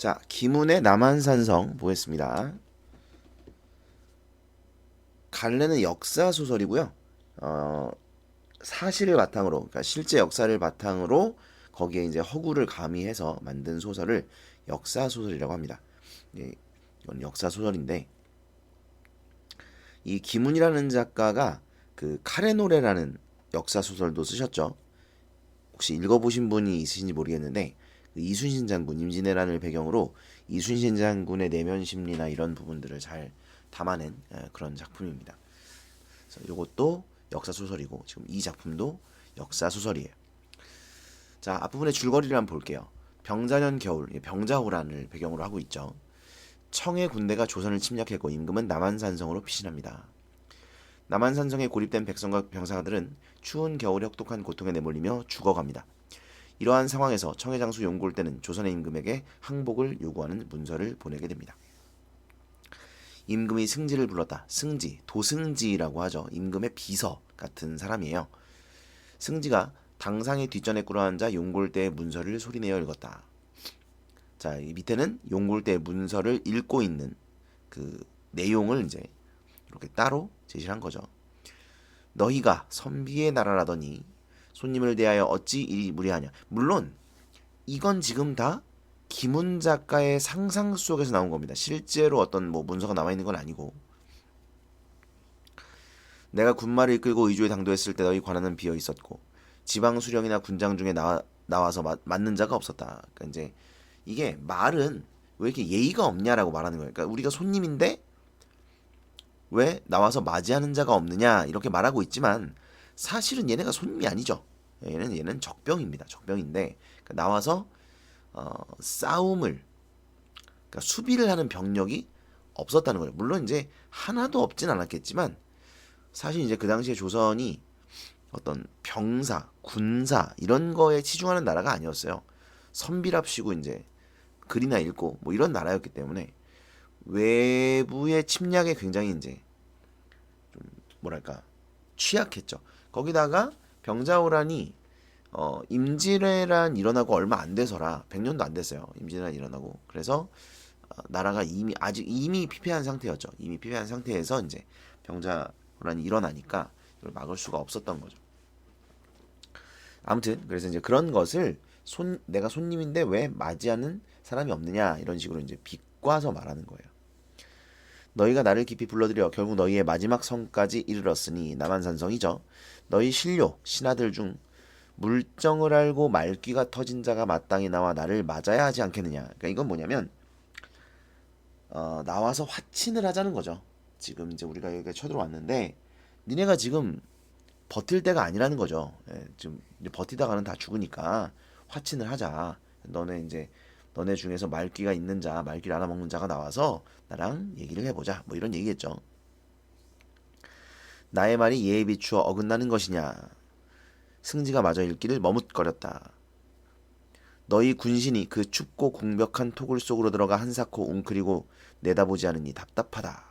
자, 김훈의 남한산성 보겠습니다. 갈래는 역사 소설이고요. 어, 사실을 바탕으로, 그러니까 실제 역사를 바탕으로 거기에 이제 허구를 가미해서 만든 소설을 역사 소설이라고 합니다. 예, 이건 역사 소설인데 이 김훈이라는 작가가 그 카레노레라는 역사 소설도 쓰셨죠. 혹시 읽어보신 분이 있으신지 모르겠는데 그 이순신 장군 임진왜란을 배경으로 이순신 장군의 내면 심리나 이런 부분들을 잘 담아낸 그런 작품입니다. 그래서 이것도 역사 소설이고 지금 이 작품도 역사 소설이에요. 자, 앞부분의 줄거리를 한번 볼게요. 병자년 겨울, 병자호란을 배경으로 하고 있죠. 청의 군대가 조선을 침략했고 임금은 남한산성으로 피신합니다. 남한산성에 고립된 백성과 병사들은 추운 겨울에 혹독한 고통에 내몰리며 죽어갑니다. 이러한 상황에서 청해 장수 용골대는 조선의 임금에게 항복을 요구하는 문서를 보내게 됩니다. 임금이 승지를 불렀다. 승지, 도승지라고 하죠. 임금의 비서 같은 사람이에요. 승지가 당상의 뒷전에 꿇어앉아 용골대의 문서를 소리내어 읽었다. 자, 이 밑에는 용골대의 문서를 읽고 있는 그 내용을 이제 이렇게 따로 제시를 한 거죠. 너희가 선비의 나라라더니 손님을 대하여 어찌 이리 무례하냐. 물론 이건 지금 다 김훈 작가의 상상 속에서 나온 겁니다. 실제로 어떤 뭐 문서가 남아 있는 건 아니고. 내가 군마를 이끌고 의주에 당도했을 때 너희 관하는 비어 있었고 지방 수령이나 군장 중에 나와서 맞는 자가 없었다. 그러니까 이제 이게 말은 왜 이렇게 예의가 없냐라고 말하는 거예요. 그러니까 우리가 손님인데 왜 나와서 맞이하는 자가 없느냐 이렇게 말하고 있지만 사실은 얘네가 손님이 아니죠. 얘는 적병입니다. 적병인데 그러니까 나와서 싸움을 그러니까 수비를 하는 병력이 없었다는 거예요. 물론 이제 하나도 없진 않았겠지만 사실 이제 그 당시에 조선이 어떤 병사, 군사 이런 거에 치중하는 나라가 아니었어요. 선비랍시고 이제 글이나 읽고 뭐 이런 나라였기 때문에 외부의 침략에 굉장히 이제 좀 뭐랄까 취약했죠. 거기다가 병자호란이 임진왜란 일어나고 얼마 안 돼서라 100년도 안 됐어요. 임진왜란 일어나고 그래서 나라가 이미 피폐한 상태였죠. 이미 피폐한 상태에서 이제 병자호란이 일어나니까 이걸 막을 수가 없었던 거죠. 아무튼 그래서 이제 그런 것을 내가 손님인데 왜 맞이하는 사람이 없느냐 이런 식으로 이제 비꼬아서 말하는 거예요. 너희가 나를 깊이 불러들여 결국 너희의 마지막 성까지 이르렀으니 남한산성이죠. 너희 신료 신하들 중 물정을 알고 말귀가 터진 자가 마땅히 나와 나를 맞아야 하지 않겠느냐. 그러니까 이건 뭐냐면 나와서 화친을 하자는 거죠. 지금 이제 우리가 여기가 쳐들어왔는데 니네가 지금 버틸 때가 아니라는 거죠. 지금 버티다가는 다 죽으니까 화친을 하자. 너네 중에서 말귀가 있는 자, 말귀를 알아먹는 자가 나와서 나랑 얘기를 해보자. 뭐 이런 얘기겠죠. 나의 말이 예에 비추어 어긋나는 것이냐. 승지가 마저 읽기를 머뭇거렸다. 너희 군신이 그 춥고 공벽한 토굴 속으로 들어가 한사코 웅크리고 내다보지 않으니 답답하다.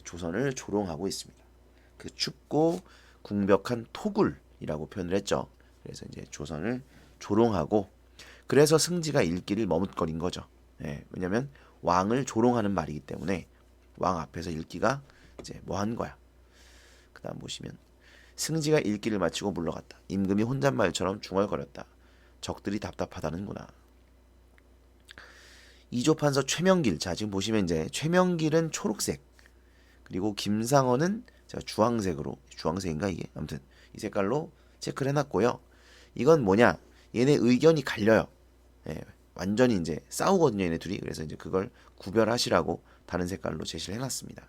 조선을 조롱하고 있습니다. 그 춥고 궁벽한 토굴이라고 표현을 했죠. 그래서 이제 조선을 조롱하고 그래서 승지가 읽기를 머뭇거린 거죠. 왜냐면 왕을 조롱하는 말이기 때문에 왕 앞에서 읽기가 이제 뭐한 거야. 그다음 보시면 승지가 읽기를 마치고 물러갔다. 임금이 혼잣말처럼 중얼거렸다. 적들이 답답하다는구나. 이조판서 최명길. 자, 지금 보시면 이제 최명길은 초록색. 그리고 김상헌은 제가 주황색인가 이게? 아무튼 이 색깔로 체크를 해놨고요. 이건 뭐냐? 얘네 의견이 갈려요. 완전히 이제 싸우거든요, 얘네 둘이. 그래서 이제 그걸 구별하시라고 다른 색깔로 제시를 해놨습니다.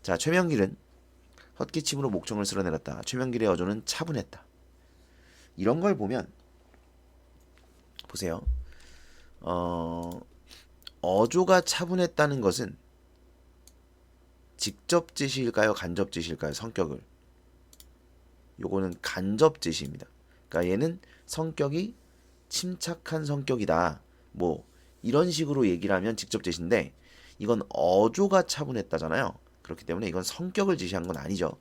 자, 최명길은 헛기침으로 목청을 쓸어내렸다. 최명길의 어조는 차분했다. 이런 걸 보면 보세요. 어조가 차분했다는 것은 직접 지시일까요? 간접 지시일까요? 성격을. 요거는 간접 지시입니다. 그러니까 얘는 성격이 침착한 성격이다. 뭐 이런 식으로 얘기를 하면 직접 지시인데 이건 어조가 차분했다잖아요. 그렇기 때문에 이건 성격을 지시한 건 아니죠.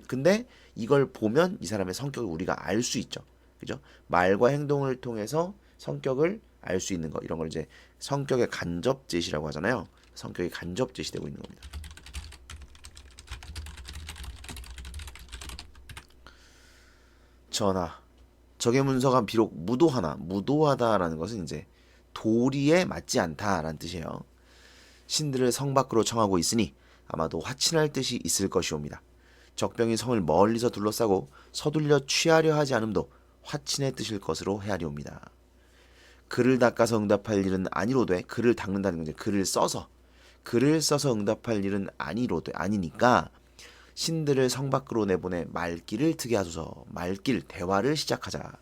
근데 이걸 보면 이 사람의 성격을 우리가 알 수 있죠. 그죠? 말과 행동을 통해서 성격을 알 수 있는 거 이런 걸 이제 성격의 간접 제시라고 하잖아요. 성격이 간접 제시되고 있는 겁니다. 전하, 적의 문서가 비록 무도하나 무도하다라는 것은 이제 도리에 맞지 않다라는 뜻이에요. 신들을 성 밖으로 청하고 있으니 아마도 화친할 뜻이 있을 것이옵니다. 적병이 성을 멀리서 둘러싸고 서둘려 취하려 하지 않음도 화친의 뜻일 것으로 헤아리옵니다. 글을 닦아서 응답할 일은 아니로되 글을 닦는다는 건 이제 글을 써서 응답할 일은 아니니까 신들을 성 밖으로 내보내 말길을 트게 하소서. 말길 대화를 시작하자.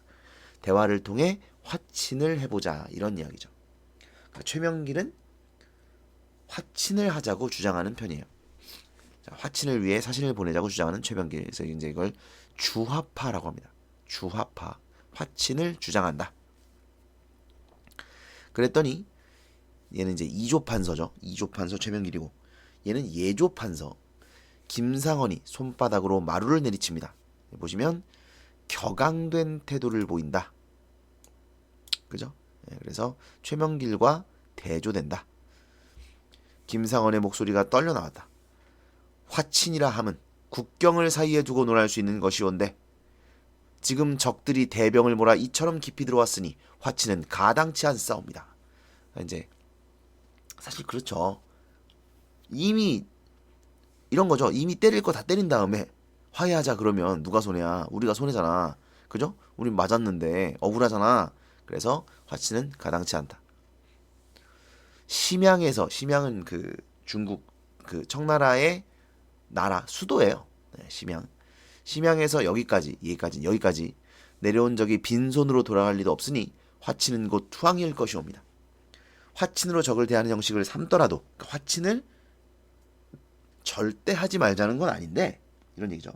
대화를 통해 화친을 해보자 이런 이야기죠. 그러니까 최명길은 화친을 하자고 주장하는 편이에요. 자, 화친을 위해 사신을 보내자고 주장하는 최명길. 그래서 이제 이걸 주화파라고 합니다. 주화파. 화친을 주장한다. 그랬더니 얘는 이제 이조판서죠. 이조판서 최명길이고 얘는 예조판서 김상헌이 손바닥으로 마루를 내리칩니다. 보시면 격앙된 태도를 보인다. 그죠? 그래서 최명길과 대조된다. 김상헌의 목소리가 떨려 나왔다. 화친이라 함은 국경을 사이에 두고 논할 수 있는 것이온데 지금 적들이 대병을 몰아 이처럼 깊이 들어왔으니 화친은 가당치 않사옵니다. 이제 사실 그렇죠. 이미 이런 거죠. 이미 때릴 거 다 때린 다음에 화해하자 그러면 누가 손해야? 우리가 손해잖아. 그죠? 우린 맞았는데 억울하잖아. 그래서 화친은 가당치 않다. 심양은 그 중국 그 청나라의 나라 수도예요. 네, 심양에서 여기까지 내려온 적이 빈손으로 돌아갈 리도 없으니 화친은 곧 투항일 것이옵니다. 화친으로 적을 대하는 형식을 삼더라도 그러니까 화친을 절대 하지 말자는 건 아닌데 이런 얘기죠.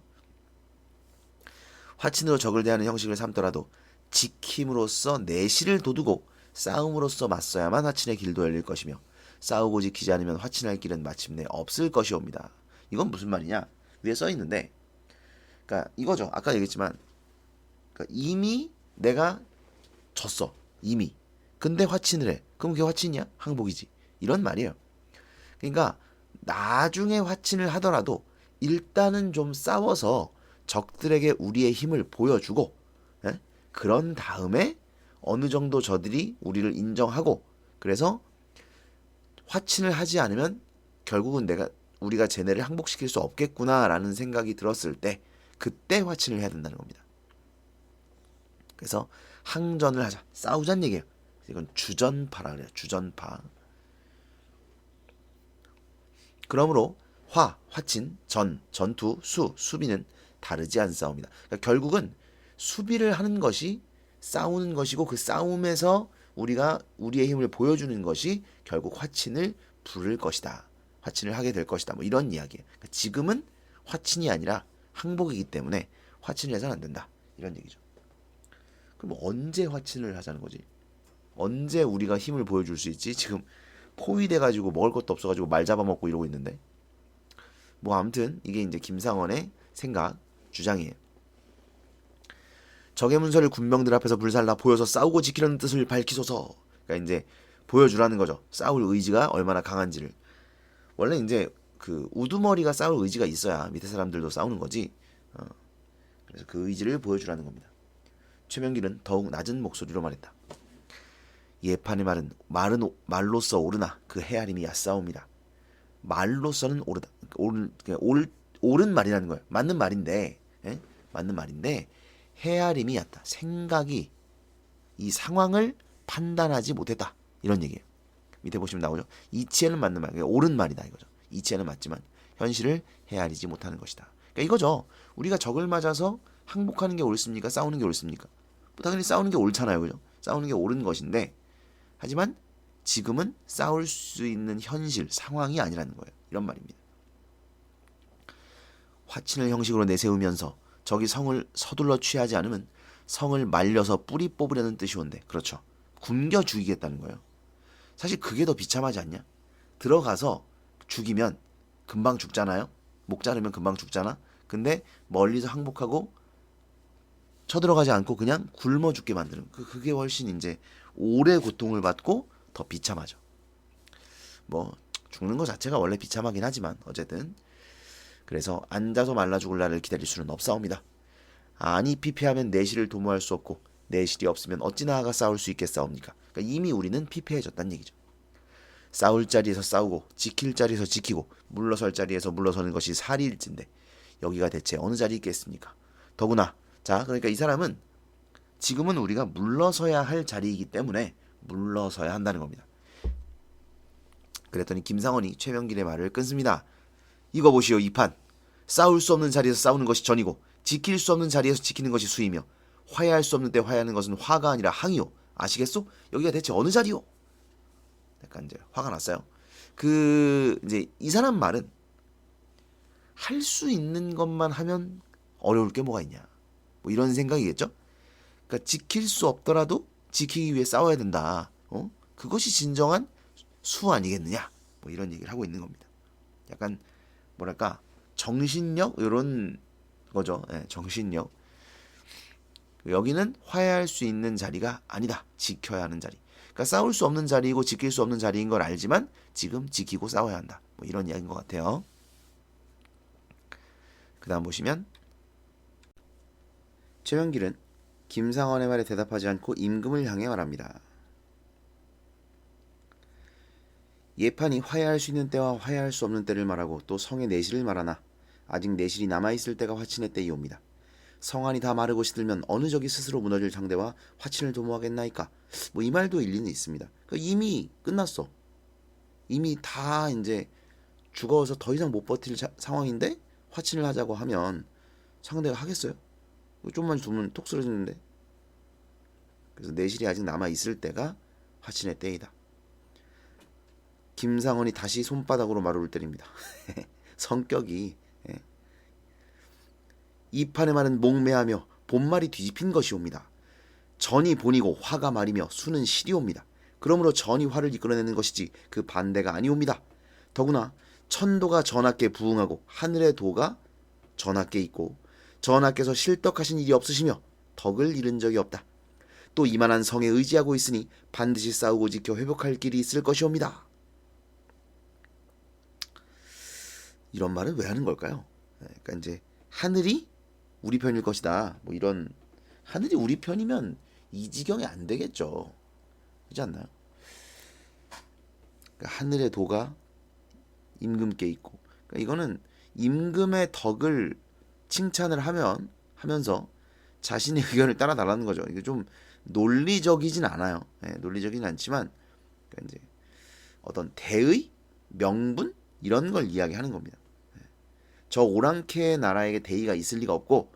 화친으로 적을 대하는 형식을 삼더라도 지킴으로써 내실을 돋우고 싸움으로써 맞서야만 화친의 길도 열릴 것이며 싸우고 지키지 않으면 화친할 길은 마침내 없을 것이옵니다. 이건 무슨 말이냐? 위에 써 있는데, 그러니까 이거죠. 아까 얘기했지만, 그러니까 이미 내가 졌어. 이미. 근데 화친을 해. 그럼 그게 화친이야? 항복이지. 이런 말이에요. 그러니까 나중에 화친을 하더라도 일단은 좀 싸워서 적들에게 우리의 힘을 보여주고, 예? 그런 다음에 어느 정도 저들이 우리를 인정하고, 그래서 화친을 하지 않으면 결국은 우리가 쟤네를 항복시킬 수 없겠구나라는 생각이 들었을 때 그때 화친을 해야 된다는 겁니다. 그래서 항전을 하자, 싸우자는 얘기예요. 이건 주전파라 그래요. 주전파. 그러므로 화친, 전투, 수비는 다르지 않사옵니다. 그러니까 결국은 수비를 하는 것이 싸우는 것이고 그 싸움에서 우리가 우리의 힘을 보여주는 것이 결국 화친을 부를 것이다. 화친을 하게 될 것이다. 뭐 이런 이야기예요. 그러니까 지금은 화친이 아니라 항복이기 때문에 화친을 해서는 안 된다. 이런 얘기죠. 그럼 언제 화친을 하자는 거지? 언제 우리가 힘을 보여줄 수 있지? 지금 포위돼가지고 먹을 것도 없어가지고 말 잡아먹고 이러고 있는데 뭐 아무튼 이게 이제 김상헌의 생각, 주장이에요. 적의 문서를 군병들 앞에서 불살라 보여서 싸우고 지키려는 뜻을 밝히소서. 그러니까 이제 보여주라는 거죠. 싸울 의지가 얼마나 강한지를. 원래 이제 그 우두머리가 싸울 의지가 있어야 밑에 사람들도 싸우는 거지. 그래서 그 의지를 보여주라는 겁니다. 최명길은 더욱 낮은 목소리로 말했다. 예판의 말은 말로써 옳으나 그 헤아림이 얕사옵니다. 말로서는 옳다. 옳은 말이라는 거예요. 맞는 말인데, 예? 맞는 말인데 헤아림이 얕다. 생각이 이 상황을 판단하지 못했다. 이런 얘기예요. 밑에 보시면 나오죠. 이치에는 맞는 말, 옳은 말이다 이거죠. 이치에는 맞지만 현실을 헤아리지 못하는 것이다. 그러니까 이거죠. 우리가 적을 맞아서 항복하는 게 옳습니까? 싸우는 게 옳습니까? 뭐 당연히 싸우는 게 옳잖아요, 그죠? 싸우는 게 옳은 것인데, 하지만 지금은 싸울 수 있는 현실, 상황이 아니라는 거예요. 이런 말입니다. 화친을 형식으로 내세우면서 적이 성을 서둘러 취하지 않으면 성을 말려서 뿌리 뽑으려는 뜻이온데, 그렇죠. 굶겨 죽이겠다는 거예요. 사실 그게 더 비참하지 않냐? 들어가서 죽이면 금방 죽잖아요. 목 자르면 금방 죽잖아. 근데 멀리서 항복하고 쳐들어가지 않고 그냥 굶어 죽게 만드는 그게 훨씬 이제 오래 고통을 받고 더 비참하죠. 뭐 죽는 것 자체가 원래 비참하긴 하지만 어쨌든 그래서 앉아서 말라 죽을 날을 기다릴 수는 없사옵니다. 아니 피폐하면 내실을 도모할 수 없고 내실이 없으면 어찌 나아가 싸울 수 있겠사옵니까? 그러니까 이미 우리는 피폐해졌다는 얘기죠. 싸울 자리에서 싸우고 지킬 자리에서 지키고 물러설 자리에서 물러서는 것이 살이일진데 여기가 대체 어느 자리에 있겠습니까? 더구나 자 그러니까 이 사람은 지금은 우리가 물러서야 할 자리이기 때문에 물러서야 한다는 겁니다. 그랬더니 김상원이 최명길의 말을 끊습니다. 이거 보시오 이 판. 싸울 수 없는 자리에서 싸우는 것이 전이고 지킬 수 없는 자리에서 지키는 것이 수이며 화해할 수 없는 때 화해하는 것은 화가 아니라 항이오. 아시겠소? 여기가 대체 어느 자리요? 약간 이제 화가 났어요. 이제 이 사람 말은 할 수 있는 것만 하면 어려울 게 뭐가 있냐. 뭐 이런 생각이겠죠? 그러니까 지킬 수 없더라도 지키기 위해 싸워야 된다. 그것이 진정한 수 아니겠느냐. 뭐 이런 얘기를 하고 있는 겁니다. 약간 뭐랄까 정신력 이런 거죠. 네, 정신력. 여기는 화해할 수 있는 자리가 아니다. 지켜야 하는 자리. 그러니까 싸울 수 없는 자리이고 지킬 수 없는 자리인 걸 알지만 지금 지키고 싸워야 한다. 뭐 이런 이야기인 것 같아요. 그 다음 보시면 최명길은 김상원의 말에 대답하지 않고 임금을 향해 말합니다. 예판이 화해할 수 있는 때와 화해할 수 없는 때를 말하고 또 성의 내실을 말하나 아직 내실이 남아있을 때가 화친의 때이옵니다. 성안이 다 마르고 시들면 어느 적이 스스로 무너질 상대와 화친을 도모하겠나이까. 뭐 이 말도 일리는 있습니다. 그러니까 이미 끝났어. 이미 다 이제 죽어서 더 이상 못 버틸 상황인데 화친을 하자고 하면 상대가 하겠어요? 좀만 두면 톡 쓰러지는데. 그래서 내실이 아직 남아있을 때가 화친의 때이다. 김상원이 다시 손바닥으로 마루를 때립니다. 성격이 이 판의 말은 몽매하며 본말이 뒤집힌 것이옵니다. 전이 본이고 화가 말이며 수는 실이옵니다. 그러므로 전이 화를 이끌어내는 것이지 그 반대가 아니옵니다. 더구나 천도가 전하께 부응하고 하늘의 도가 전하께 있고 전하께서 실덕하신 일이 없으시며 덕을 잃은 적이 없다. 또 이만한 성에 의지하고 있으니 반드시 싸우고 지켜 회복할 길이 있을 것이옵니다. 이런 말은 왜 하는 걸까요? 그러니까 이제 하늘이 우리 편일 것이다. 뭐 이런 하늘이 우리 편이면 이 지경이 안 되겠죠. 그렇지 않나요? 그러니까 하늘의 도가 임금께 있고, 그러니까 이거는 임금의 덕을 칭찬을 하면서 자신의 의견을 따라 달라는 거죠. 이게 좀 논리적이진 않아요. 논리적이진 않지만 그러니까 이제 어떤 대의, 명분 이런 걸 이야기하는 겁니다. 저 오랑캐의 나라에게 대의가 있을 리가 없고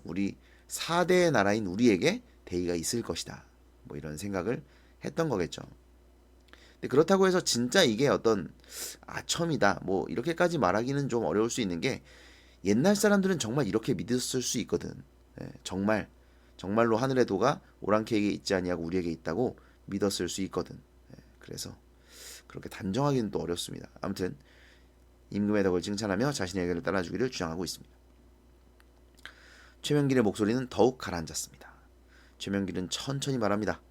우리 4대의 나라인 우리에게 대의가 있을 것이다. 뭐 이런 생각을 했던 거겠죠. 근데 그렇다고 해서 진짜 이게 어떤 아첨이다. 뭐 이렇게까지 말하기는 좀 어려울 수 있는 게 옛날 사람들은 정말 이렇게 믿었을 수 있거든. 정말로 하늘의 도가 오랑캐에게 있지 아니하고 우리에게 있다고 믿었을 수 있거든. 그래서 그렇게 단정하기는 또 어렵습니다. 아무튼 임금의 덕을 칭찬하며 자신의 의견을 따라주기를 주장하고 있습니다. 최명길의 목소리는 더욱 가라앉았습니다. 최명길은 천천히 말합니다.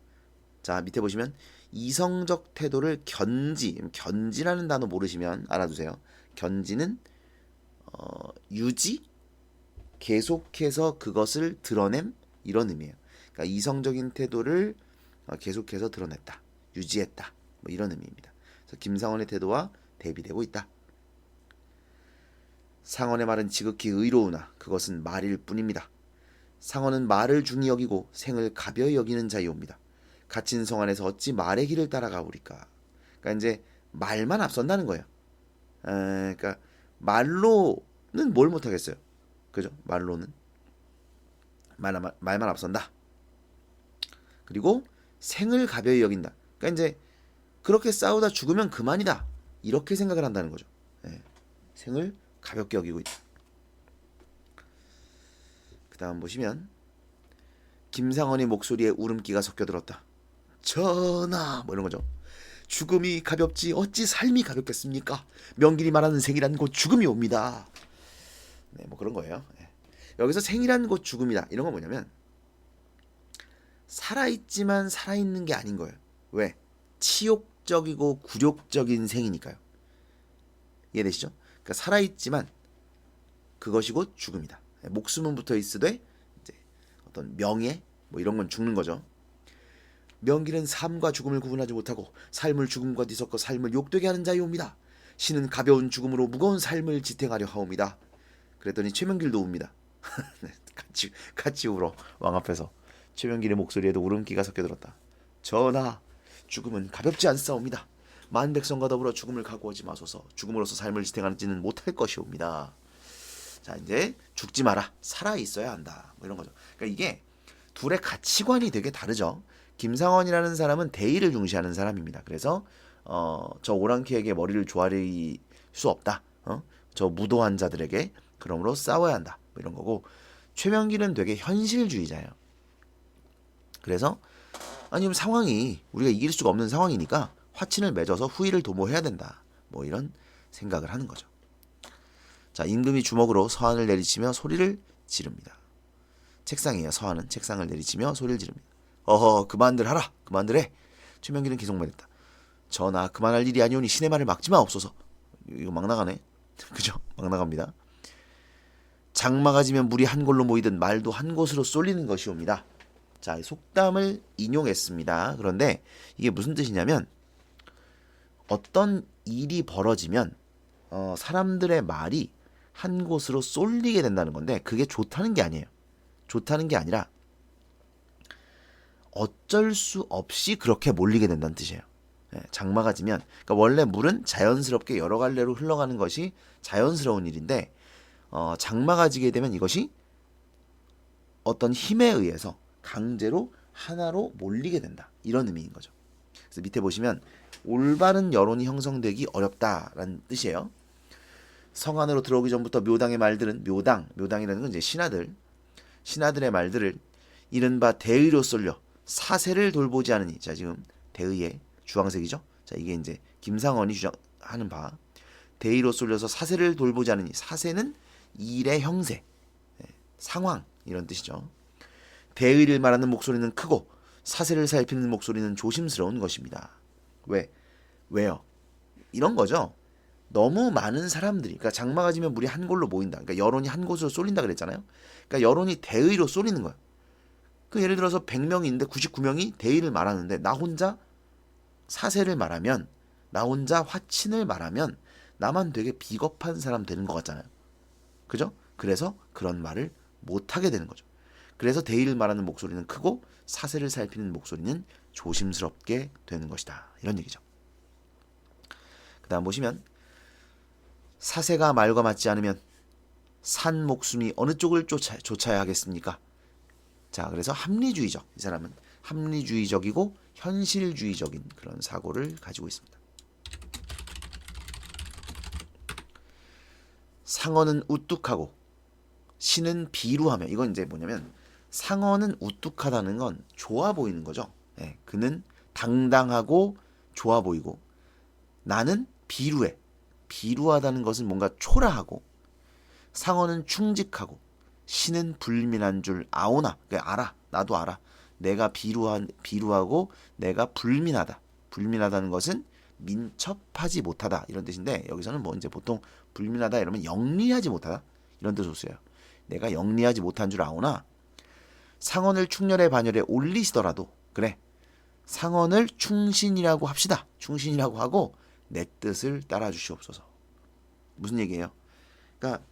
자, 밑에 보시면 이성적 태도를 견지라는 단어 모르시면 알아두세요. 견지는 유지, 계속해서 그것을 드러냄 이런 의미예요. 그러니까 이성적인 태도를 계속해서 드러냈다, 유지했다, 뭐 이런 의미입니다. 그래서 김상원의 태도와 대비되고 있다. 상원의 말은 지극히 의로우나 그것은 말일 뿐입니다. 상원은 말을 중히 여기고 생을 가벼이 여기는 자이옵니다. 갇힌 성 안에서 어찌 말의 길을 따라가오리까. 그러니까 이제 말만 앞선다는 거예요. 그러니까 말로는 뭘 못하겠어요. 그죠? 말로는 말만 앞선다. 그리고 생을 가벼이 여긴다. 그러니까 이제 그렇게 싸우다 죽으면 그만이다. 이렇게 생각을 한다는 거죠. 생을 가볍게 여기고 있다. 그 다음 보시면 김상원의 목소리에 울음기가 섞여들었다. 전하 뭐 이런 거죠. 죽음이 가볍지 어찌 삶이 가볍겠습니까? 명길이 말하는 생이란 곧 죽음이 옵니다. 네, 뭐 그런 거예요. 여기서 생이란 곧 죽음이다. 이런 건 뭐냐면 살아있지만 살아있는 게 아닌 거예요. 왜? 치욕적이고 굴욕적인 생이니까요. 이해되시죠? 그러니까 살아있지만 그것이 곧 죽음이다. 목숨은 붙어 있으되 이제 어떤 명예 뭐 이런 건 죽는 거죠. 명기는 삶과 죽음을 구분하지 못하고 삶을 죽음과 뒤섞어 삶을 욕되게 하는 자이옵니다. 신은 가벼운 죽음으로 무거운 삶을 지탱하려 하옵니다. 그랬더니 최명길도 웁니다. 같이 울어. 왕 앞에서 최명길의 목소리에도 울음기가 섞여 들었다. 전하, 죽음은 가볍지 않사옵니다. 만백성과 더불어 죽음을 각오하지 마소서. 죽음으로써 삶을 지탱하지는 못할 것이옵니다. 자, 이제 죽지 마라. 살아 있어야 한다. 뭐 이런 거죠. 그러니까 이게 둘의 가치관이 되게 다르죠. 김상원이라는 사람은 대의를 중시하는 사람입니다. 그래서 저 오랑캐에게 머리를 조아릴 수 없다. 저 무도한 자들에게 그러므로 싸워야 한다. 뭐 이런 거고, 최명길은 되게 현실주의자예요. 그래서 아니면 상황이 우리가 이길 수가 없는 상황이니까 화친을 맺어서 후위를 도모해야 된다. 뭐 이런 생각을 하는 거죠. 자, 임금이 주먹으로 서한을 내리치며 소리를 지릅니다. 책상이에요. 서한은 책상을 내리치며 소리를 지릅니다. 어허, 그만들 하라. 그만들 해. 최명길은 계속 말했다. 전하, 그만할 일이 아니오니 신의 말을 막지 마옵소서. 이거 막 나가네. 그죠? 막 나갑니다. 장마가 지면 물이 한 골로 모이든 말도 한 곳으로 쏠리는 것이옵니다. 자, 속담을 인용했습니다. 그런데 이게 무슨 뜻이냐면 어떤 일이 벌어지면 사람들의 말이 한 곳으로 쏠리게 된다는 건데, 그게 좋다는 게 아니에요. 좋다는 게 아니라 어쩔 수 없이 그렇게 몰리게 된다는 뜻이에요. 장마가 지면, 그러니까 원래 물은 자연스럽게 여러 갈래로 흘러가는 것이 자연스러운 일인데 장마가 지게 되면 이것이 어떤 힘에 의해서 강제로 하나로 몰리게 된다. 이런 의미인 거죠. 그래서 밑에 보시면 올바른 여론이 형성되기 어렵다라는 뜻이에요. 성 안으로 들어오기 전부터 묘당의 말들은 묘당이라는 건 이제 신하들의 말들을 이른바 대의로 쏠려 사세를 돌보지 않으니, 자 지금 대의의 주황색이죠. 자 이게 이제 김상원이 주장하는 바, 대의로 쏠려서 사세를 돌보지 않으니, 사세는 일의 형세, 상황 이런 뜻이죠. 대의를 말하는 목소리는 크고 사세를 살피는 목소리는 조심스러운 것입니다. 왜요? 이런 거죠. 너무 많은 사람들이, 그러니까 장마가 지면 물이 한 골로 모인다. 그러니까 여론이 한 곳으로 쏠린다 그랬잖아요. 그러니까 여론이 대의로 쏠리는 거예요. 그 예를 들어서 100명인데 99명이 대의를 말하는데 나 혼자 사세를 말하면, 나 혼자 화친을 말하면 나만 되게 비겁한 사람 되는 것 같잖아요. 그죠? 그래서 그런 말을 못하게 되는 거죠. 그래서 대의를 말하는 목소리는 크고 사세를 살피는 목소리는 조심스럽게 되는 것이다. 이런 얘기죠. 그 다음 보시면 사세가 말과 맞지 않으면 산 목숨이 어느 쪽을 쫓아야 하겠습니까? 자, 그래서 합리주의적, 이 사람은 합리주의적이고 현실주의적인 그런 사고를 가지고 있습니다. 상어는 우뚝하고 신은 비루하며, 이건 이제 뭐냐면 상어는 우뚝하다는 건 좋아 보이는 거죠. 그는 당당하고 좋아 보이고, 나는 비루해. 비루하다는 것은 뭔가 초라하고, 상어는 충직하고 신은 불민한 줄 아오나, 그러니까 알아. 나도 알아. 내가 비루하고 내가 불민하다. 불민하다는 것은 민첩하지 못하다 이런 뜻인데, 여기서는 뭐 이제 보통 불민하다 이러면 영리하지 못하다 이런 뜻으로 써요. 내가 영리하지 못한 줄 아오나 상언을 충렬의 반열에 올리시더라도, 그래 상언을 충신이라고 합시다. 충신이라고 하고 내 뜻을 따라 주시옵소서. 무슨 얘기예요? 그러니까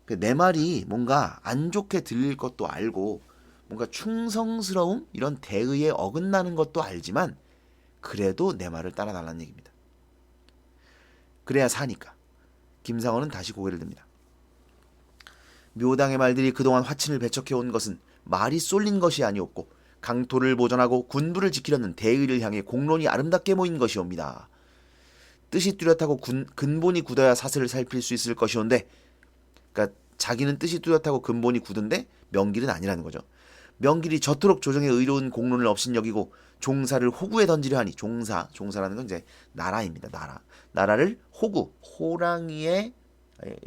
내 말이 뭔가 안 좋게 들릴 것도 알고, 뭔가 충성스러움 이런 대의에 어긋나는 것도 알지만 그래도 내 말을 따라달라는 얘기입니다. 그래야 사니까. 김상원은 다시 고개를 듭니다. 묘당의 말들이 그동안 화친을 배척해온 것은 말이 쏠린 것이 아니었고 강토를 보전하고 군부를 지키려는 대의를 향해 공론이 아름답게 모인 것이옵니다. 뜻이 뚜렷하고 근본이 굳어야 사슬을 살필 수 있을 것이온데, 그러니까 자기는 뜻이 뚜렷하고 근본이 굳은데 명길은 아니라는 거죠. 명길이 저토록 조정에 의로운 공론을 업신여기고 종사를 호구에 던지려 하니, 종사라는 건 이제 나라입니다. 나라를 호구, 호랑이의,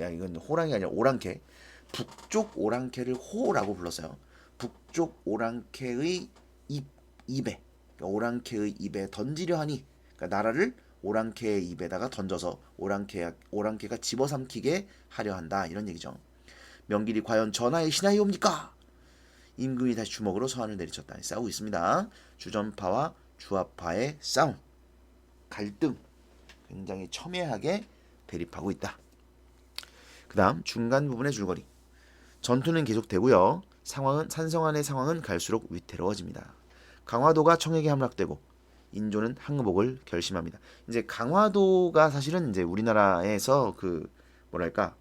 야 이건 호랑이 아니라 오랑캐, 북쪽 오랑캐를 호라고 불렀어요. 북쪽 오랑캐의 입에, 그러니까 오랑캐의 입에 던지려 하니, 그러니까 나라를 오랑캐의 입에다가 던져서 오랑캐가 집어삼키게 하려 한다, 이런 얘기죠. 명길이 과연 전하의 신하이옵니까? 임금이 다시 주먹으로 서한을 내리쳤다. 싸우고 있습니다. 주전파와 주합파의 싸움, 갈등, 굉장히 첨예하게 대립하고 있다. 그 다음 중간 부분의 줄거리. 전투는 계속되고요. 산성안의 상황은 갈수록 위태로워집니다. 강화도가 청에게 함락되고 인조는 항복을 결심합니다. 이제 강화도가 사실은 이제 우리나라에서 그 뭐랄까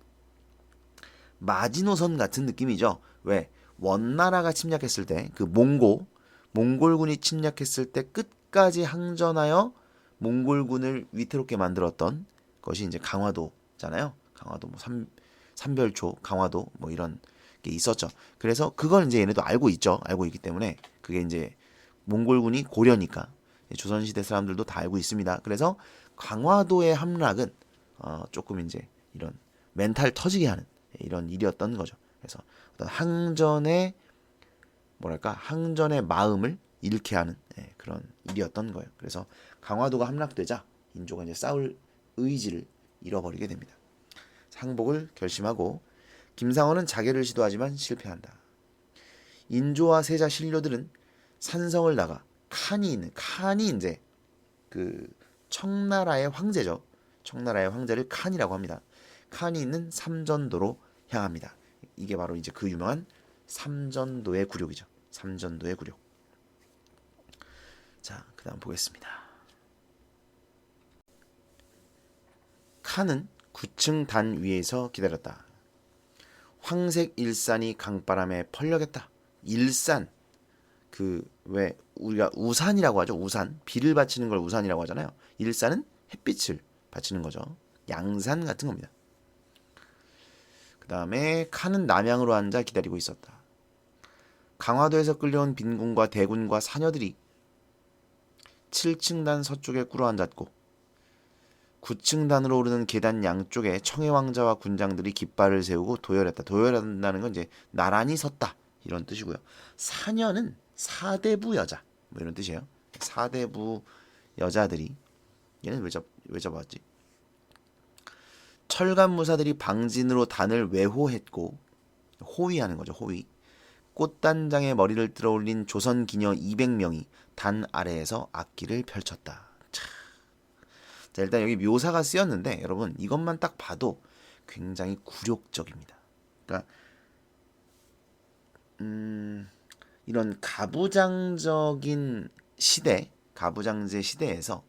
마지노선 같은 느낌이죠. 왜? 원나라가 침략했을 때 그 몽골군이 침략했을 때 끝까지 항전하여 몽골군을 위태롭게 만들었던 것이 이제 강화도잖아요. 강화도 뭐 삼별초, 강화도 뭐 이런 게 있었죠. 그래서 그걸 이제 얘네도 알고 있죠. 알고 있기 때문에 그게 이제 몽골군이 고려니까 조선시대 사람들도 다 알고 있습니다. 그래서 강화도의 함락은 조금 이제 이런 멘탈 터지게 하는 이런 일이었던 거죠. 그래서 어떤 항전의 마음을 잃게 하는 그런 일이었던 거예요. 그래서 강화도가 함락되자 인조가 이제 싸울 의지를 잃어버리게 됩니다. 항복을 결심하고 김상원은 자결을 시도하지만 실패한다. 인조와 세자 신료들은 산성을 나가 칸이 이제 그 청나라의 황제죠. 청나라의 황제를 칸이라고 합니다. 칸이 있는 삼전도로 향합니다. 이게 바로 이제 그 유명한 삼전도의 굴욕이죠. 삼전도의 굴욕. 자, 그다음 보겠습니다. 칸은 9층 단 위에서 기다렸다. 황색 일산이 강바람에 펄럭였다. 일산, 그 왜 우리가 우산이라고 하죠. 우산, 비를 받치는 걸 우산이라고 하잖아요. 일산은 햇빛을 받치는 거죠. 양산 같은 겁니다. 그 다음에 칸은 남양으로 앉아 기다리고 있었다. 강화도에서 끌려온 빈군과 대군과 사녀들이 7층 단 서쪽에 꿇어앉았고 9층 단으로 오르는 계단 양쪽에 청해 왕자와 군장들이 깃발을 세우고 도열했다. 도열한다는 건 이제 나란히 섰다 이런 뜻이고요. 사녀는 사대부 여자 뭐 이런 뜻이에요. 사대부 여자들이 얘는 왜 잡았지? 철갑무사들이 방진으로 단을 외호했고 호위하는 거죠. 호위. 꽃단장에 머리를 들어올린 조선 기녀 200명이 단 아래에서 악기를 펼쳤다. 자, 일단 여기 묘사가 쓰였는데 여러분 이것만 딱 봐도 굉장히 굴욕적입니다. 그러니까 이런 가부장적인 시대, 가부장제 시대에서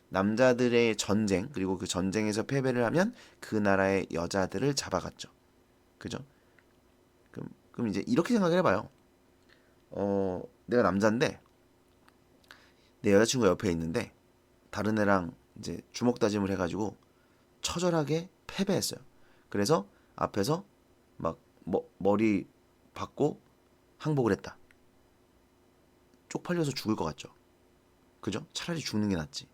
남자들의 전쟁 그리고 그 전쟁에서 패배를 하면 그 나라의 여자들을 잡아갔죠. 그죠? 그럼 이제 이렇게 생각을 해봐요. 내가 남자인데 내 여자친구 옆에 있는데 다른 애랑 이제 주먹 다짐을 해가지고 처절하게 패배했어요. 그래서 앞에서 막 머리 받고 항복을 했다. 쪽팔려서 죽을 것 같죠. 그죠? 차라리 죽는 게 낫지.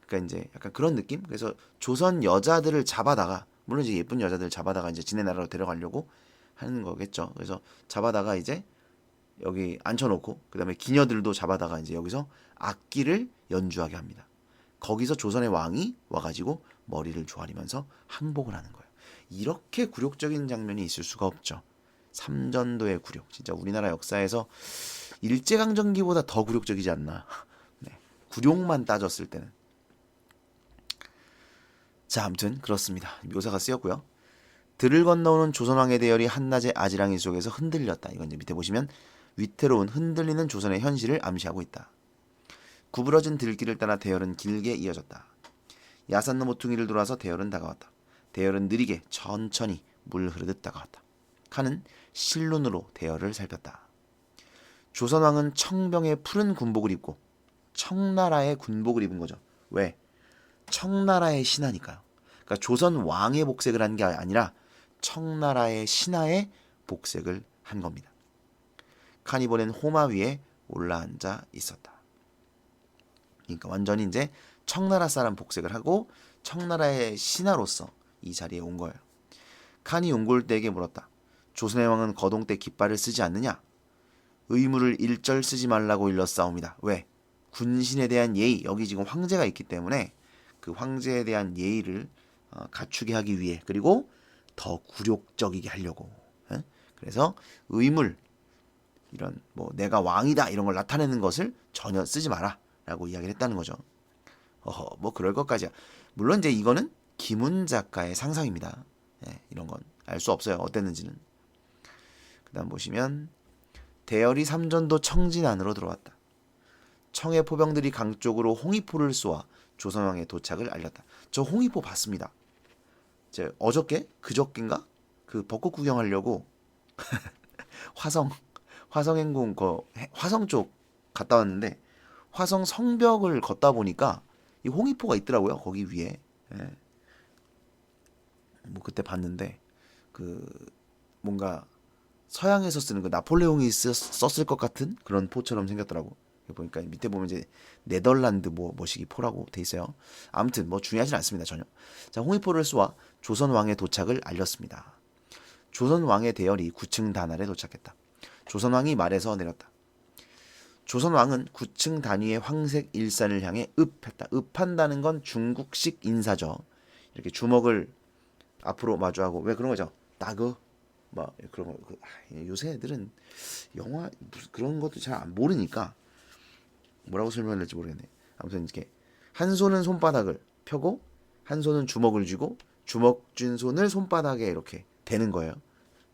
그러니까 이제 약간 그런 느낌. 그래서 조선 여자들을 잡아다가 물론 이제 예쁜 여자들 잡아다가 이제 지네 나라로 데려가려고 하는 거겠죠. 그래서 잡아다가 이제 여기 앉혀놓고 그다음에 기녀들도 잡아다가 이제 여기서 악기를 연주하게 합니다. 거기서 조선의 왕이 와가지고 머리를 조아리면서 항복을 하는 거예요. 이렇게 굴욕적인 장면이 있을 수가 없죠. 삼전도의 굴욕. 진짜 우리나라 역사에서 일제강점기보다 더 굴욕적이지 않나. 네. 굴욕만 따졌을 때는. 자, 아무튼 그렇습니다. 묘사가 쓰였고요. 들을 건너오는 조선왕의 대열이 한낮의 아지랑이 속에서 흔들렸다. 이건 이제 밑에 보시면 위태로운 흔들리는 조선의 현실을 암시하고 있다. 구부러진 들길을 따라 대열은 길게 이어졌다. 야산로 모퉁이를 돌아서 대열은 다가왔다. 대열은 느리게 천천히 물 흐르듯 다가왔다. 칸은 실눈으로 대열을 살폈다. 조선왕은 청병의 푸른 군복을 입고 청나라의 군복을 입은 거죠. 왜? 청나라의 신하니까요. 그러니까 조선 왕의 복색을 한 게 아니라 청나라의 신하의 복색을 한 겁니다. 칸이 보낸 호마 위에 올라앉아 있었다. 그러니까 완전히 이제 청나라 사람 복색을 하고 청나라의 신하로서 이 자리에 온 거예요. 칸이 용골대에게 물었다. 조선의 왕은 거동 때 깃발을 쓰지 않느냐? 의무를 일절 쓰지 말라고 일렀사옵니다. 왜? 군신에 대한 예의, 여기 지금 황제가 있기 때문에 그 황제에 대한 예의를 갖추게 하기 위해, 그리고 더 굴욕적이게 하려고. 그래서 의물, 이런 뭐 내가 왕이다 이런 걸 나타내는 것을 전혀 쓰지 마라라고 이야기를 했다는 거죠. 뭐 그럴 것까지야. 물론 이제 이거는 김훈 작가의 상상입니다. 이런 건 알 수 없어요. 어땠는지는. 그다음 보시면 대열이 삼전도 청진 안으로 들어왔다. 청의 포병들이 강 쪽으로 홍위포를 쏘아 조선왕의 도착을 알렸다. 저 홍위포 봤습니다. 제 어저께 그저께인가 그 벚꽃 구경하려고 화성행궁 화성 쪽 갔다 왔는데 화성 성벽을 걷다 보니까 이 홍위포가 있더라고요. 거기 위에. 뭐 그때 봤는데 그 뭔가 서양에서 쓰는 그 나폴레옹이 썼을 것 같은 그런 포처럼 생겼더라고. 보니까 밑에 보면 이제 네덜란드 뭐시기 포라고 돼 있어요. 아무튼 뭐 중요하진 않습니다 전혀. 자, 홍위포를 쏘아 조선 왕의 도착을 알렸습니다. 조선 왕의 대열이 9층 단알에 도착했다. 조선 왕이 말에서 내렸다. 조선 왕은 9층 단위의 황색 일산을 향해 읍했다. 읍한다는 건 중국식 인사죠. 이렇게 주먹을 앞으로 마주하고 왜 그런 거죠? 나그 막 그런 거. 요새 애들은 영화 그런 것도 잘 모르니까 뭐라고 설명을 할지 모르겠네. 아무튼 이렇게 한 손은 손바닥을 펴고 한 손은 주먹을 쥐고 주먹 쥔 손을 손바닥에 이렇게 대는 거예요.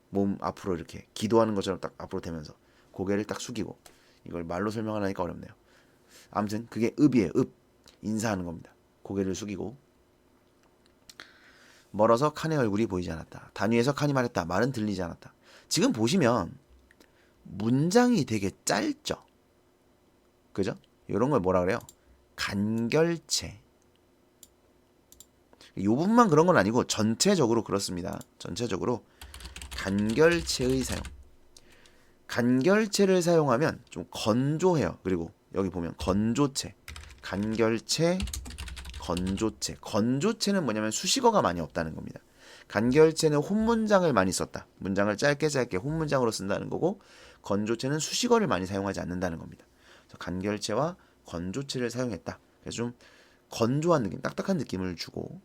몸 앞으로 이렇게 기도하는 것처럼 딱 앞으로 대면서 고개를 딱 숙이고. 이걸 말로 설명하니까 어렵네요. 아무튼 그게 읍이에요. 읍. 인사하는 겁니다. 고개를 숙이고. 멀어서 칸의 얼굴이 보이지 않았다. 단위에서 칸이 말했다. 말은 들리지 않았다. 지금 보시면 문장이 되게 짧죠. 그죠? 이런 걸 뭐라 그래요? 간결체. 이 부분만 그런 건 아니고 전체적으로 그렇습니다. 전체적으로 간결체의 사용. 간결체를 사용하면 좀 건조해요. 그리고 여기 보면 건조체. 간결체, 건조체. 건조체는 뭐냐면 수식어가 많이 없다는 겁니다. 간결체는 혼문장을 많이 썼다. 문장을 짧게 혼문장으로 쓴다는 거고, 건조체는 수식어를 많이 사용하지 않는다는 겁니다. 그래서 간결체와 건조체를 사용했다. 그래서 좀 건조한 느낌, 딱딱한 느낌을 주고,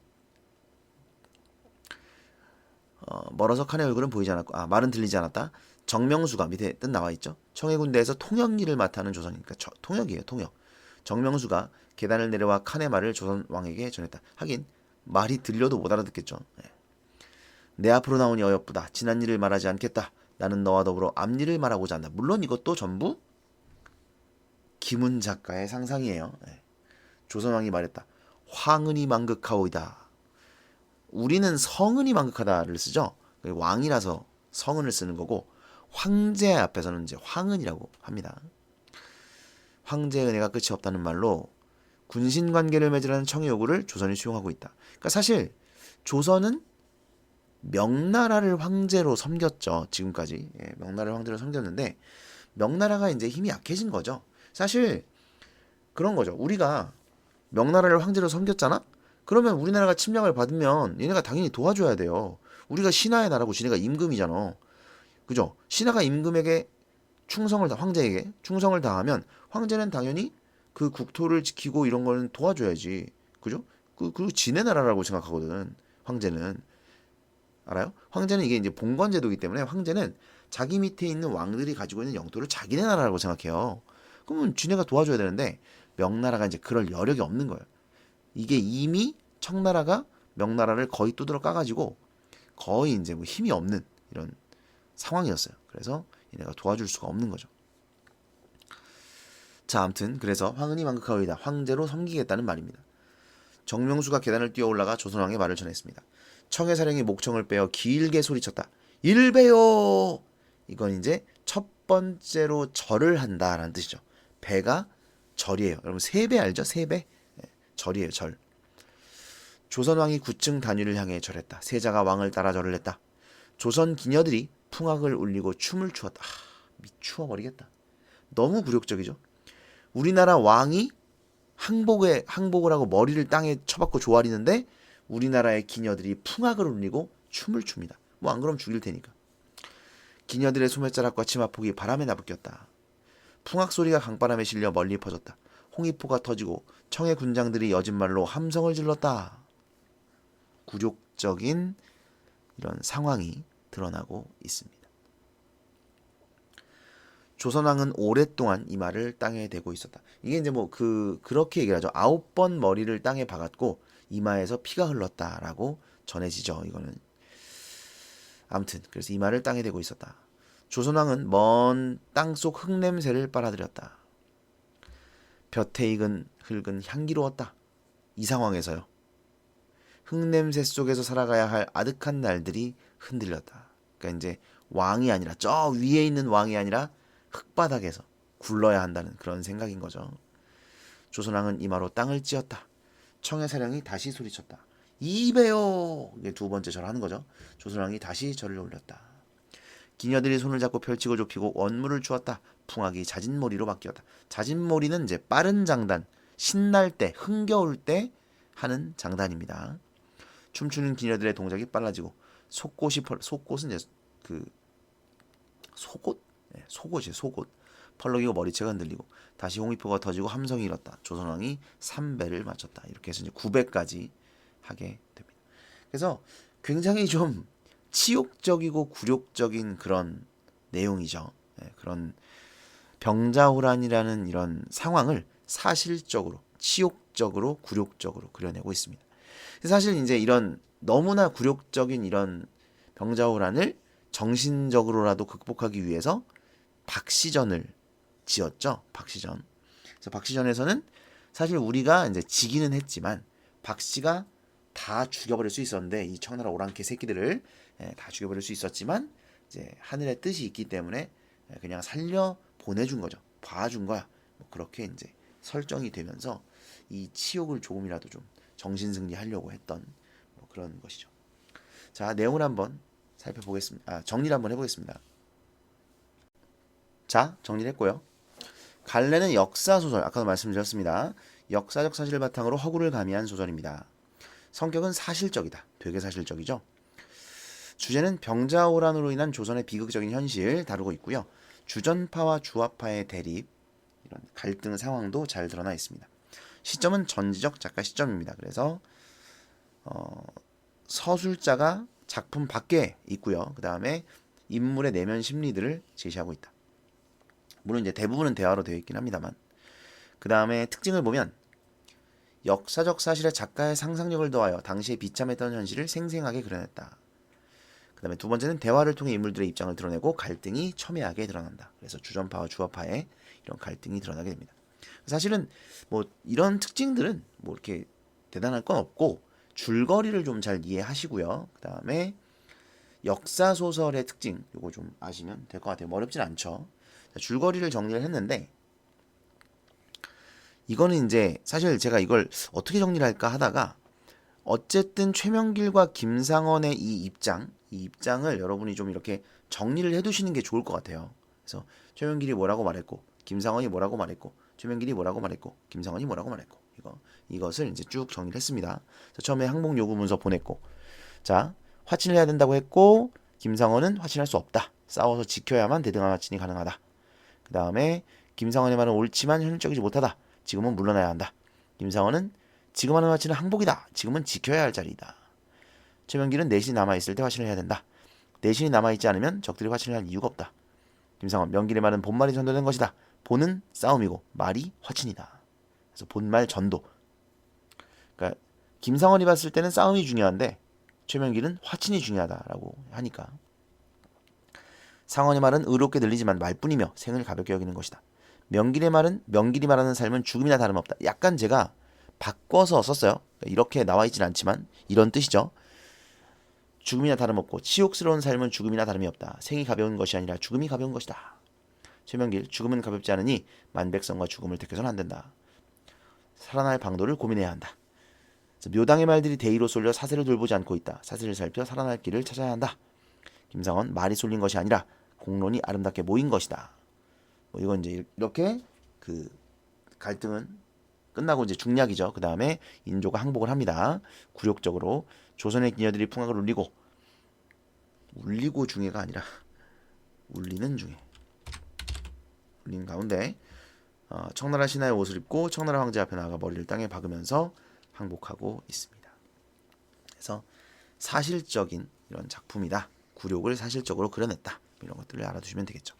멀어서 칸의 얼굴은 보이지 않았고, 말은 들리지 않았다. 정명수가 밑에 뜻 나와 있죠. 청해 군대에서 통역 일을 맡아는 조선이니까 통역이에요. 통역. 정명수가 계단을 내려와 칸의 말을 조선 왕에게 전했다. 하긴 말이 들려도 못 알아듣겠죠. 내 앞으로 나오니 어여쁘다. 지난 일을 말하지 않겠다. 나는 너와 더불어 앞일을 말하고자 한다. 물론 이것도 전부 김훈 작가의 상상이에요. 조선왕이 말했다. 황은이 망극하오이다. 우리는 성은이 망극하다를 쓰죠. 왕이라서 성은을 쓰는 거고, 황제 앞에서는 이제 황은이라고 합니다. 황제의 은혜가 끝이 없다는 말로 군신 관계를 맺으라는 청의 요구를 조선이 수용하고 있다. 그러니까 사실 조선은 명나라를 황제로 섬겼죠. 지금까지. 명나라를 황제로 섬겼는데 명나라가 이제 힘이 약해진 거죠. 사실 그런 거죠. 우리가 명나라를 황제로 섬겼잖아? 그러면 우리나라가 침략을 받으면 얘네가 당연히 도와줘야 돼요. 우리가 신하의 나라고 지네가 임금이잖아. 그죠? 신하가 임금에게 황제에게 충성을 다하면 황제는 당연히 그 국토를 지키고 이런 거는 도와줘야지. 그죠? 그리고 지네 나라라고 생각하거든. 황제는. 알아요? 황제는 이게 이제 봉건제도이기 때문에 황제는 자기 밑에 있는 왕들이 가지고 있는 영토를 자기네 나라라고 생각해요. 그러면 지네가 도와줘야 되는데 명나라가 이제 그럴 여력이 없는 거예요. 이게 이미 청나라가 명나라를 거의 두드러 까가지고 거의 이제 뭐 힘이 없는 이런 상황이었어요. 그래서 얘네가 도와줄 수가 없는 거죠. 자, 아무튼 그래서 황은이 망극하오이다. 황제로 섬기겠다는 말입니다. 정명수가 계단을 뛰어 올라가 조선왕의 말을 전했습니다. 청의 사령이 목청을 빼어 길게 소리쳤다. 일배요. 이건 이제 첫 번째로 절을 한다라는 뜻이죠. 배가 절이에요. 여러분 세배 알죠? 세배. 절이에요. 절. 조선왕이 9층 단위를 향해 절했다. 세자가 왕을 따라 절을 했다. 조선 기녀들이 풍악을 울리고 춤을 추었다. 미추어버리겠다. 너무 굴욕적이죠. 우리나라 왕이 항복을 하고 머리를 땅에 쳐박고 조아리는데 우리나라의 기녀들이 풍악을 울리고 춤을 춥니다. 뭐 안 그러면 죽일 테니까. 기녀들의 소매자락과 치마폭이 바람에 나부꼈다. 풍악 소리가 강바람에 실려 멀리 퍼졌다. 홍위포가 터지고 청의 군장들이 여진말로 함성을 질렀다. 굴욕적인 이런 상황이 드러나고 있습니다. 조선왕은 오랫동안 이마를 땅에 대고 있었다. 이게 이제 뭐 그렇게 얘기를 하죠. 9번 머리를 땅에 박았고 이마에서 피가 흘렀다라고 전해지죠. 이거는 아무튼 그래서 이마를 땅에 대고 있었다. 조선왕은 먼 땅속 흙냄새를 빨아들였다. 볕에 익은 흙은 향기로웠다. 이 상황에서요. 흙냄새 속에서 살아가야 할 아득한 날들이 흔들렸다. 그러니까 이제 왕이 아니라 저 위에 있는 왕이 아니라 흙바닥에서 굴러야 한다는 그런 생각인 거죠. 조선왕은 이마로 땅을 찧었다. 청의 사령이 다시 소리쳤다. 이배요. 이게 두 번째 절 하는 거죠. 조선왕이 다시 절을 올렸다. 기녀들이 손을 잡고 펼치고 좁히고 원물을 주었다. 풍악이 자진몰이로 바뀌었다. 자진몰이는 이제 빠른 장단, 신날 때, 흥겨울 때 하는 장단입니다. 춤추는 기녀들의 동작이 빨라지고 속옷은 이제 속옷? 네, 속옷이에요. 속옷. 펄럭이고 머리채가 흔들리고 다시 홍위포가 터지고 함성이 일었다. 조선왕이 3배를 맞췄다. 이렇게 해서 이제 9배까지 하게 됩니다. 그래서 굉장히 좀 치욕적이고 굴욕적인 그런 내용이죠. 네, 그런 병자호란이라는 이런 상황을 사실적으로 치욕적으로 굴욕적으로 그려내고 있습니다. 사실 이제 이런 너무나 굴욕적인 이런 병자호란을 정신적으로라도 극복하기 위해서 박시전을 지었죠. 박시전. 그래서 박시전에서는 사실 우리가 이제 지기는 했지만 박씨가 다 죽여버릴 수 있었는데 이 청나라 오랑캐 새끼들을 다 죽여버릴 수 있었지만 이제 하늘의 뜻이 있기 때문에 그냥 살려 보내준 거죠. 봐준 거야. 뭐 그렇게 이제 설정이 되면서 이 치욕을 조금이라도 좀 정신승리하려고 했던 뭐 그런 것이죠. 자, 내용을 한번 살펴보겠습니다. 정리를 한번 해보겠습니다. 자, 정리를 했고요. 갈래는 역사소설, 아까도 말씀드렸습니다. 역사적 사실을 바탕으로 허구를 가미한 소설입니다. 성격은 사실적이다. 되게 사실적이죠. 주제는 병자호란으로 인한 조선의 비극적인 현실 다루고 있고요. 주전파와 주화파의 대립, 이런 갈등 상황도 잘 드러나 있습니다. 시점은 전지적 작가 시점입니다. 그래서 서술자가 작품 밖에 있고요. 그 다음에 인물의 내면 심리들을 제시하고 있다. 물론 이제 대부분은 대화로 되어 있긴 합니다만. 그 다음에 특징을 보면 역사적 사실에 작가의 상상력을 더하여 당시에 비참했던 현실을 생생하게 그려냈다. 그 다음에 두 번째는 대화를 통해 인물들의 입장을 드러내고 갈등이 첨예하게 드러난다. 그래서 주전파와 주화파의 이런 갈등이 드러나게 됩니다. 사실은 뭐 이런 특징들은 뭐 이렇게 대단할 건 없고 줄거리를 좀 잘 이해하시고요. 그 다음에 역사 소설의 특징 이거 좀 아시면 될 것 같아요. 뭐 어렵진 않죠. 줄거리를 정리를 했는데 이거는 이제 사실 제가 이걸 어떻게 정리를 할까 하다가 어쨌든 최명길과 김상원의 이 입장을 여러분이 좀 이렇게 정리를 해두시는 게 좋을 것 같아요. 그래서 최명길이 뭐라고 말했고 김상원이 뭐라고 말했고 최명길이 뭐라고 말했고 김상원이 뭐라고 말했고 이것을 이제 쭉 정리를 했습니다. 처음에 항복 요구 문서 보냈고 자 화친을 해야 된다고 했고 김상원은 화친할 수 없다. 싸워서 지켜야만 대등한 화친이 가능하다. 그 다음에 김상원의 말은 옳지만 현실적이지 못하다. 지금은 물러나야 한다. 김상원은 지금 하는 화친은 항복이다. 지금은 지켜야 할 자리이다. 최명길은 내신이 남아있을 때 화친을 해야 된다. 내신이 남아있지 않으면 적들이 화친을 할 이유가 없다. 김상원, 명길의 말은 본말이 전도된 것이다. 본은 싸움이고 말이 화친이다. 그래서 본말 전도. 그러니까 김상원이 봤을 때는 싸움이 중요한데 최명길은 화친이 중요하다라고 하니까 상원의 말은 의롭게 들리지만 말뿐이며 생을 가볍게 여기는 것이다. 명길의 말은 명길이 말하는 삶은 죽음이나 다름없다. 약간 제가 바꿔서 썼어요. 이렇게 나와 있진 않지만 이런 뜻이죠. 죽음이나 다름없고 치욕스러운 삶은 죽음이나 다름이 없다. 생이 가벼운 것이 아니라 죽음이 가벼운 것이다. 최명길, 죽음은 가볍지 않으니 만백성과 죽음을 택해서는 안 된다. 살아날 방도를 고민해야 한다. 묘당의 말들이 대의로 쏠려 사세를 돌보지 않고 있다. 사세를 살펴 살아날 길을 찾아야 한다. 김상원, 말이 쏠린 것이 아니라 공론이 아름답게 모인 것이다. 뭐 이건 이제 이렇게 그 갈등은 끝나고 이제 중략이죠. 그 다음에 인조가 항복을 합니다. 굴욕적으로 조선의 기녀들이 풍악을 울리고 중해가 아니라 울리는 중해. 올린 가운데 청나라 신하의 옷을 입고 청나라 황제 앞에 나아가 머리를 땅에 박으면서 항복하고 있습니다. 그래서 사실적인 이런 작품이다. 굴욕을 사실적으로 그려냈다. 이런 것들을 알아두시면 되겠죠.